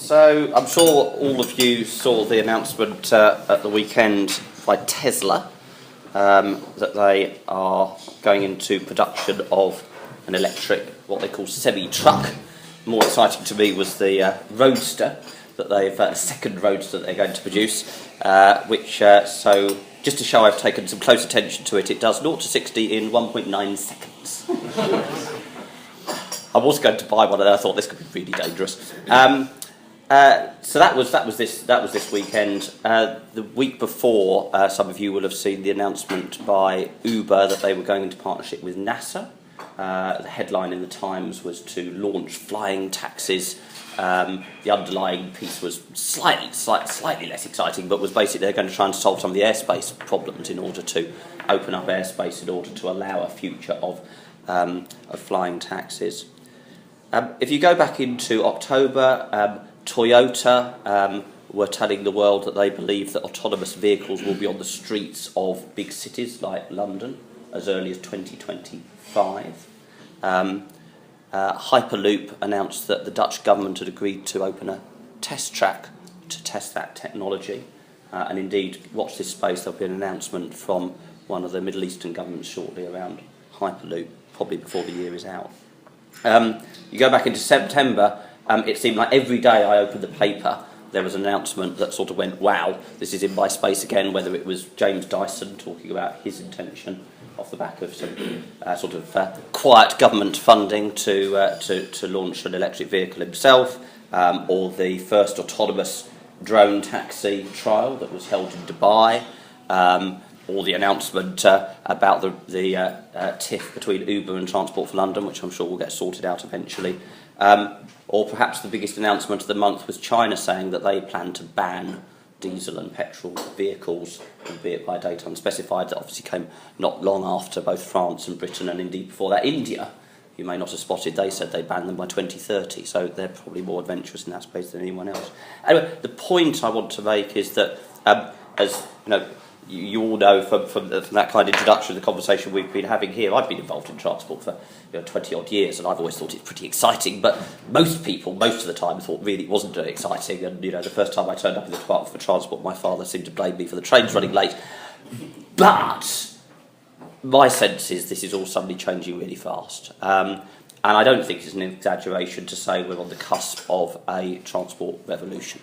So I'm sure all of you saw the announcement at the weekend by Tesla that they are going into production of an electric, what they call semi-truck. More exciting to me was the Roadster that they've a second Roadster that they're going to produce, so just to show I've taken some close attention to it, it does 0 to 60 in 1.9 seconds. I was going to buy one and I thought this could be really dangerous. So that was this weekend. The week before, some of you will have seen the announcement by Uber that they were going into partnership with NASA. The headline in the Times was to launch flying taxis. The underlying piece was slightly less exciting, but was basically they're going to try and solve some of the airspace problems in order to open up airspace in order to allow a future of flying taxis. If you go back into October, Toyota were telling the world that they believe that autonomous vehicles will be on the streets of big cities like London as early as 2025. Hyperloop announced that the Dutch government had agreed to open a test track to test that technology. And indeed, watch this space, there'll be an announcement from one of the Middle Eastern governments shortly around Hyperloop, probably before the year is out. You go back into September, it seemed like every day I opened the paper, there was an announcement that sort of went, wow, this is in my space again, whether it was James Dyson talking about his intention off the back of some quiet government funding to launch an electric vehicle himself, or the first autonomous drone taxi trial that was held in Dubai, or the announcement about the tiff between Uber and Transport for London, which I'm sure will get sorted out eventually. Or perhaps the biggest announcement of the month was China saying that they plan to ban diesel and petrol vehicles, albeit by a date unspecified. That obviously came not long after both France and Britain, and indeed before that India, you may not have spotted, they said they banned them by 2030, so they're probably more adventurous in that space than anyone else. Anyway, the point I want to make is that, as you know, you all know from that kind of introduction, the conversation we've been having here, I've been involved in transport for 20-odd years, and I've always thought it's pretty exciting, but most people, most of the time, thought really it wasn't very exciting. And the first time I turned up in the Department for Transport, my father seemed to blame me for the trains running late. But my sense is this is all suddenly changing really fast. And I don't think it's an exaggeration to say we're on the cusp of a transport revolution.